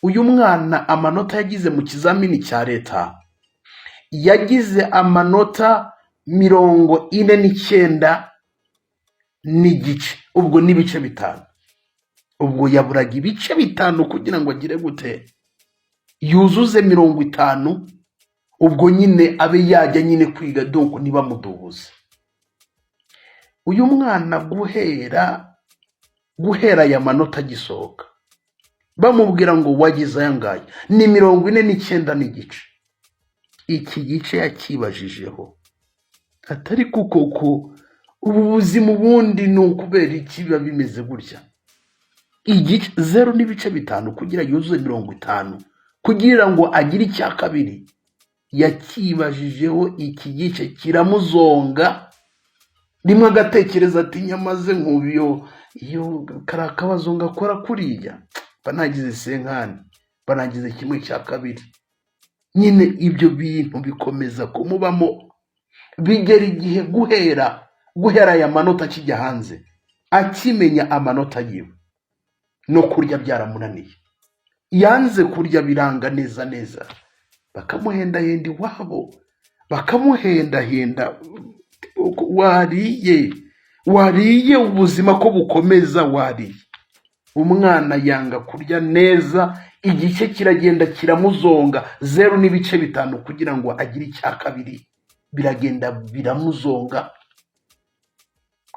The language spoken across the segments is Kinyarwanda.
uyu mwana amanota yagize mu kizamini cya leta yagize amanota 49 n'igice, ubwo n'ibice bitanu. Ubwo yaburaga ibice bitanu kugira ngo agire gute yuzuze 50, ubwo nyine abe yajya nyine kwiga donc niba mudubuze. Uyu mwana guhera ya manota gisohoka bamubwira ngo wagize ayangaya ni 49 n'igice. Iki gice yakibajijeho atari kuko ubu buzima ubundi ni ukubera iki biba bimeze gutya. Igice 0 n'ibice bitanu kugira yuzuze 50 kugira ngo agire icya kabiri, yakibajijeho iki gice kiramuzonga. Rimwe agatekereza ati nyamaze nk'ubiyo iyo karakabazo ngakora kuriya banagize senkani banagize kimwe cya kabiri. Nyine ibyo bintu bikomeza kumubamo bigera igihe guhera ya manota kijya hanze akimenya amanota yiwe no kurya byaramunaniye. Yanze kurya biranga neza bakamuhendahenda iwabo, bakamuhendahenda wariye ubuzima ko bukomeza wariye. Umwana yanga kurya neza, igice kiragenda kiramuzonga 0 n'ibice bitanu kugira ngo agire icya kabiri, biragenda biramuzonga.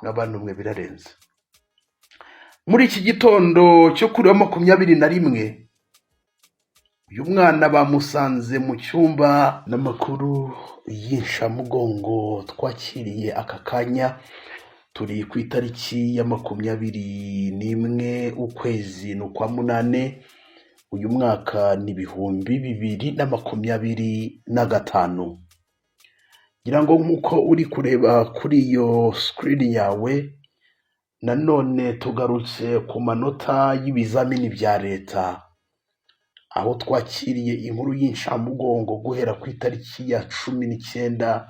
Abantu mwe birarenze. Muri iki gitondo cyo kuri 21 uyu mwana bamusanze mu cyumba n'amakuru y'inshamugongo twakiriye aka kanya. Turi ku itariki ya 21 ukwezi n'ukwa munane, uyu mwaka ni 2025. Ngira ngo nkuko uri kureba kuri iyo screen yawe, nanone tugarutse ku manota y'ibizamini bya leta, aho twakiriye inkuru y'inshamugongo guhera ku itariki ya 19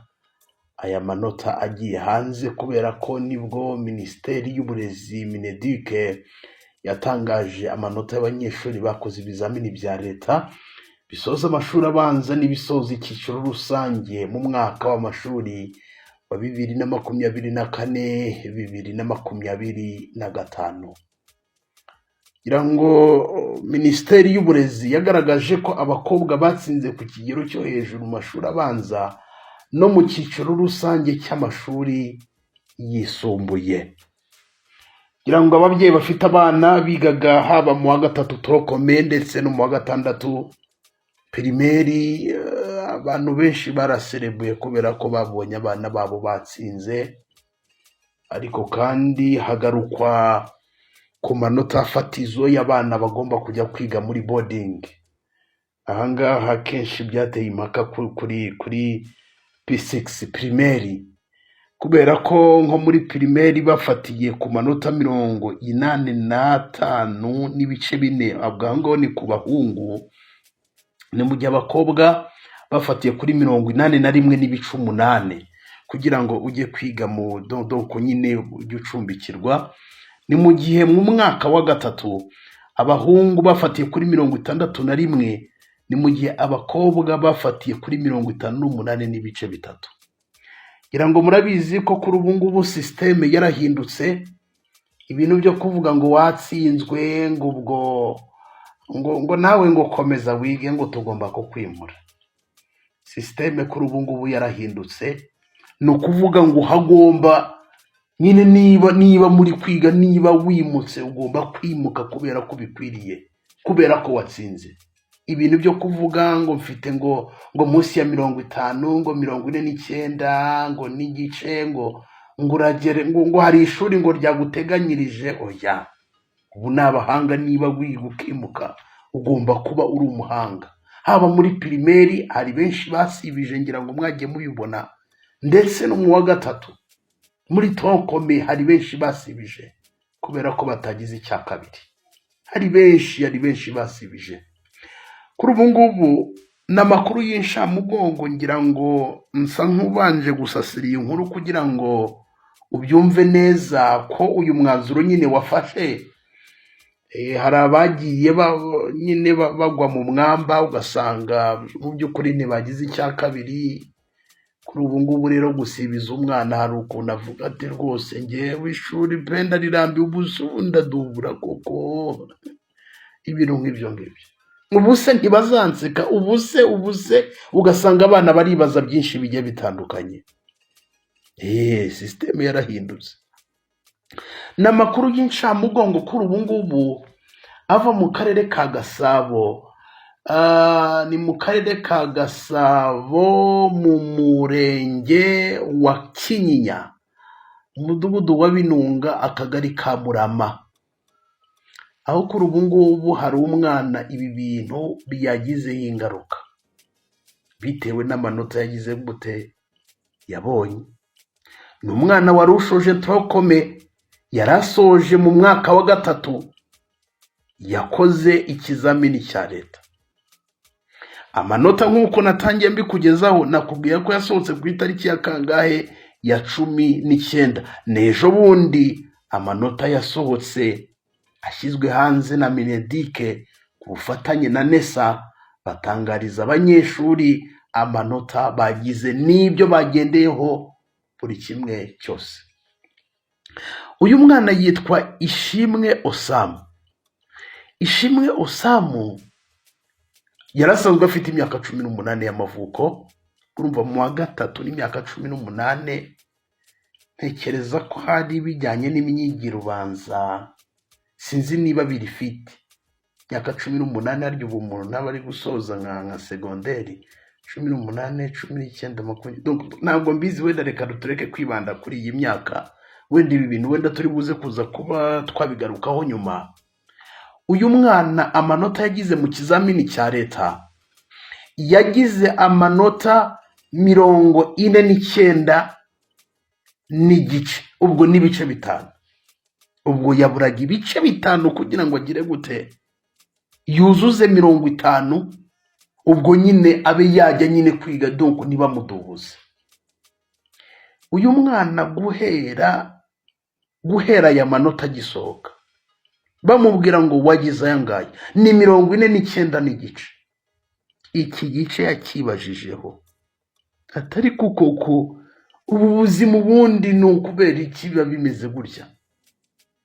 aya manota agiye hanze, kubera ko nibwo Minisiteri y'Uburezi Mineduc yatangaje amanota y'abanyeshuri bakoze ibizamini bya leta bisoza amashuri abanza n'ibisoza icyiciro rusange mu mwaka w'amashuri wa 2024 2025. Ngira ngo Minisiteri y'Uburezi yagaragaje ko abakobwa batsinze ku kigero cyo hejuru mu mashuri abanza no mu cyiciro rusange cy'amashuri yisumbuye. Ngira ngo ababyeyi bafite abana bigaga haba mu wa 3 torokome ndetse no mu wa 6 primaire, abantu benshi baraserebuye kubera ko babonye abana babo batsinze. Ariko kandi hagarukwa ku manota fatizo y'abana bagomba kujya kwiga muri boarding. Ahangaha kenshi byateye impaka kuri P6 primaire, kubera ko nko muri primaire bafatiye ku manota 85 n'ibice 4, abwango ni ku bahungu, ni mu gihe abakobwa bafatiye kuri 81 n'ibice 8 kugira ngo ujye kwiga mu donc nyine ujye ucumbikirwa. Ni mu gihe mu mwaka wa 3 abahungu bafatiye kuri 61, ni mu gihe abakobwa bafatiye kuri 58 n'ibice 3. Ngira ngo murabizi ko kuri ubu ngubu systeme yarahindutse, ibintu byo kuvuga ngo watsinzwe ngo ubwo ngo nawe ngo komeza wige ngo tugomba ko kwimura. Systeme kuri ubu ngubu yarahindutse, no kuvuga ngo hagomba nyine niba muri kwiga, niba wimutse ugomba kwimuka kubera ko bikwiriye, kubera ko watsinze. Ibintu byo kuvuga ngo mfite ngo munsi ya 50 ngo 49 ngo n'igice ngo uragere ngo hari ishuri ngo ryaguteganyirije, oya. Ubu n'abahanga, niba wiga ukimuka ugomba kuba uri umuhanga. Haba muri primaire hari benshi basibije, ngira ngo mwagiye mubibona, ndetse no mu wa 3 muri torokome hari benshi basibije kubera ko batagize icya kabiri. Hari benshi basibije. Kuri ubu ngubu n'amakuru y'inshamugongo, ngira ngo nsa nk'ubanje gusasira iyi nkuru kugira ngo ubyumve neza ko uyu mwanzuro nyine wafashe hari abagiye nyine bagwa mu mwamba ugasanga mu by'ukuri ntibagize icya kabiri. Kuri ubu ngubu rero gusibiza umwana hari ukuntu avuga ati rwose ngewe ishuri pe ndarirambiwe ubu ndadubura koko, ibintu nk'ibyo ngibyo. Ubuse ntibazanseka, ubuse ugasanga abana baribaza byinshi bigiye bitandukanye. Sisiteme yarahindutse. N'amakuru y'incamugongo kuri ubu ngubu ava mu karere ka Gasabo. Ni mu karere ka Gasabo mu murenge wa Kinyinya, umudugudu wa Binunga, akagari ka Murama, aho kuri ubu ngubu hari umwana ibi bintu byagizeho ingaruka bitewe n'amanota yagize gute yabonye. Ni umwana wari ushoje trokome, yari asoje mu mwaka wa 3, yakoze ikizamini cya leta. Amanota nk'uko natangiye mbikugezaho, nakubwiye ko yasohotse ku itariki ya kangahe ya 19. N'ejo bundi amanota yasohotse ashyizwe hanze na Minedike ku bufatanye na NESA, batangariza abanyeshuri amanota bagize n'ibyo bagendeyeho buri kimwe cyose. Uyu mwana yitwa Ishimwe Osamu. Ishimwe Osamu yarasanzwe afite imyaka 18 y'amavuko. Urumva mu wa 3 n'imyaka 18, ntekereza ko hari bijyanye n'imyigiro ubanza, sinzi niba birifite imyaka 18 aryo ubu umuntu naba ari gusoza nka segonderi 18, 19, 20. Ntabwo mbizi, wenda reka dutureke kwibanda kuri iyi myaka, wenda ibi bintu wenda turi buze kuza kuba twabigarukaho nyuma. Uyu mwana amanota yagize mu kizamini cya leta, yagize amanota 49 n'igice, ubwo n'ibice 5. Ubwo yaburaga ibice 5 kugira ngo agire gute yuzuze 50, ubwo nyine abe yajya nyine kwiga donc niba mudubuze. Uyu mwana guhera ya manota gisohoka bamubwira ngo wagize ayangaya ni 49 n'igice. Iki gice yakibajijeho atari kuko ubu buzima ubundi ni ukubera iki biba bimeze gutya.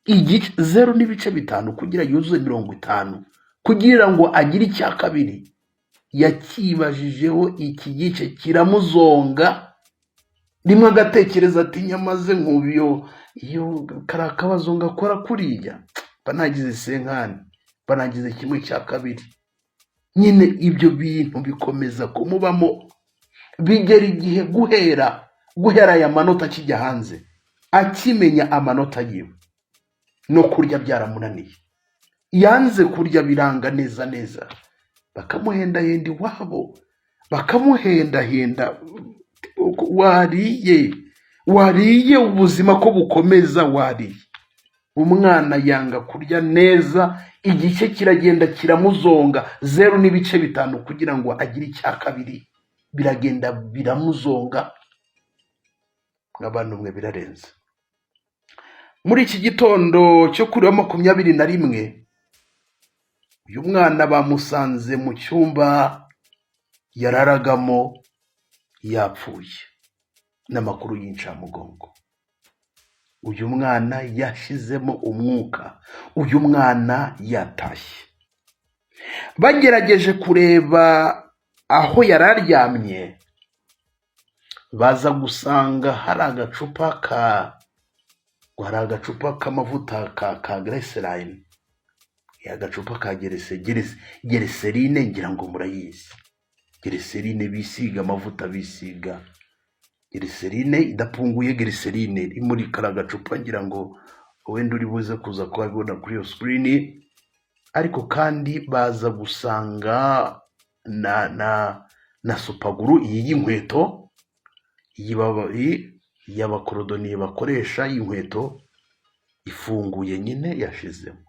Igice 0 n'ibice 5 kugira yuzuze 50, kugira ngo agire icya kabiri, yakibajijeho iki gice kiramuzonga. Rimwe agatekereza ati nyamaze nk'ubiyo iyo karakabazo ngakora kuriya banagize senkani, banagize 1/2. Nyine ibyo bintu bikomeza kumubamo, bigera igihe guhera ya manota kijya hanze, akimenya amanota yiwe no kurya byaramunaniye. Yanze kurya biranga neza, bakamuhenda iwabo, bakamuhenda wariye ubuzima ko bukomeza, wariye. Umwana yanga kurya neza, igice kiragenda kiramuzonga 0 n'ibice 5 kugira ngo agire icya kabiri, biragenda biramuzonga. Abantu mwe birarenze. Muri iki gitondo cyo kuri 21, uyu mwana bamusanze mu cyumba yararagamo yapfuye. N'amakuru y'incamugongo, uyu mwana yashizemo umwuka, uyu mwana yatashye. Bagerageje kureba aho yararyamye, baza gusanga hari agacupa k'amavuta ka glycerine, agacupa ka glycerine, ngira ngo murayizi. Glycerine bisiga, amavuta bisiga, glycerine idapunguye, glycerine iri muri gacupa, ngira ngo wenda uri buze kuza kubabona kuri iyo screen. Ariko kandi baza gusanga na supaguru iyi y'inkweto, y'abakorodoniye bakoresha y'inkweto, ifunguye nyine yashizemo.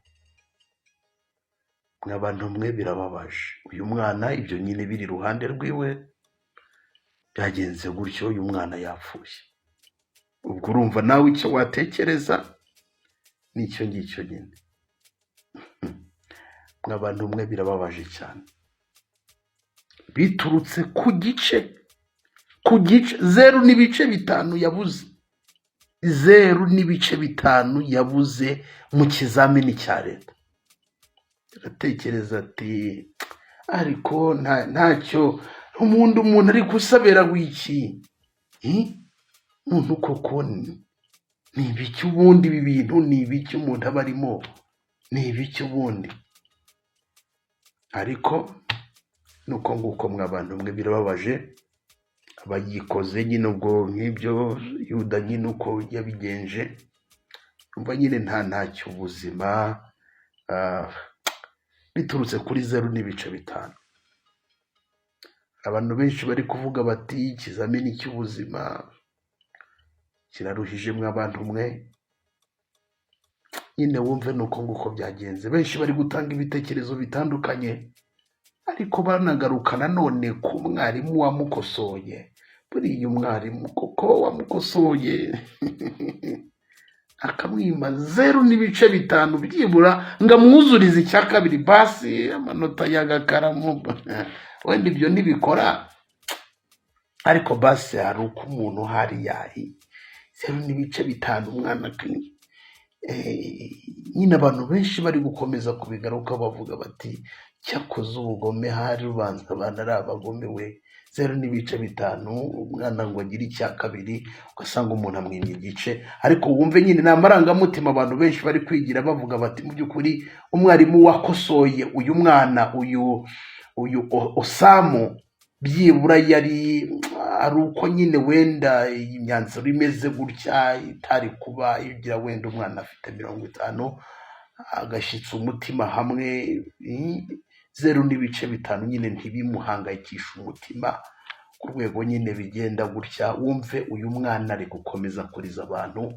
N'abantu mwe birababaje. Uyu mwana ibyo nyine biri ruhande rwiwe, byagenze gutyo, uyu mwana yapfuye. Ubwo urumva nawe icyo watekereza nicyo ngicyo nyine. abantu umwe birababaje cyane, biturutse ku gice 0.5 yabuze, 0.5 yabuze mu kizamini cya leta. Aratekereza ati ariko ntacyo umuntu ari gusabera wiki umuntu koko ni ibiki ubundi, ibi bintu ni ibiki umuntu aba arimo, ni ibiki ubundi. Ariko nuko nguko mw'abantu mwe birababaje, abayikoze nyine ubwo nk'ibyo Yuda nyine uko yabigenje, umva nyine ntacyo ubuzima biturutse kuri 0.5. Abantu benshi bari kuvuga bati ikizamini cy'ubuzima kiraruhije mw'abantu mwe, nyine wumve nuko nguko byagenze. Benshi bari gutanga ibitekerezo bitandukanye, ariko banagaruka nanone ku mwarimu wamukosoye. Buriya umwarimu koko wamukosoye akamwima 0.5 byibura ngo amwuzurize icya kabiri, basi amanota y'agakaramu wenda ibyo ntibikora, ariko basi hari uko umuntu hari yahi 0.5 umwana nyine. Abantu benshi bari gukomeza kubigaruka bavuga bati cyakoze ubugome hari rubanza abana ari abagome we, 0.5 umwana ngo agire icya kabiri, ugasanga umuntu amwimye igice. Ariko wumve nyine ni amarangamutima abantu benshi bari kwigira bavuga bati mu by'ukuri umwarimu wakosoye uyu mwana uyu Osamu byibura yari ari uko nyine wenda imyanzuro imeze gutya itari kuba igira wenda umwana afite 50 agashyitsa umutima hamwe. 0.5 nyine ntibimuhangayikisha umutima ku rwego nyine bigenda gutya. Wumve uyu mwana ari gukomeza kuriza abantu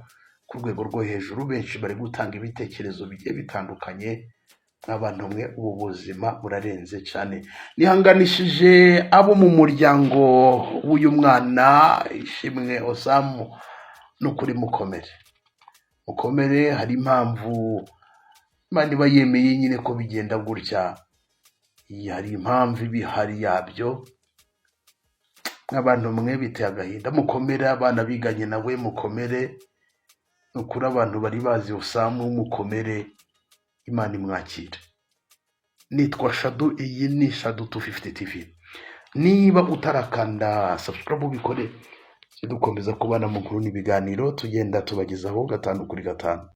ku rwego rwo hejuru. Benshi bari gutanga ibitekerezo bigiye bitandukanye. Abantu mwe ubu buzima burarenze cyane. Nihanganishije abo mu muryango w'uyu mwana Ishimwe Osamu, n'ukuri mukomere. Hari impamvu Imana iba yemeye nyine ko bigenda gutya, hari impamvu ibihari yabyo. Abantu mwe biteye agahinda, mukomere. Abana biganye nawe mukomere, nukuri abantu bari bazi Osamu mukomere, Imana imwakire. Nitwa Shadu, iyi ni Shadu 250 TV. Niba utarakanda subscribe ubikore, dukomeza kubana mu nkuru n'ibiganiro tugenda tubagezaho 5 kuri 5.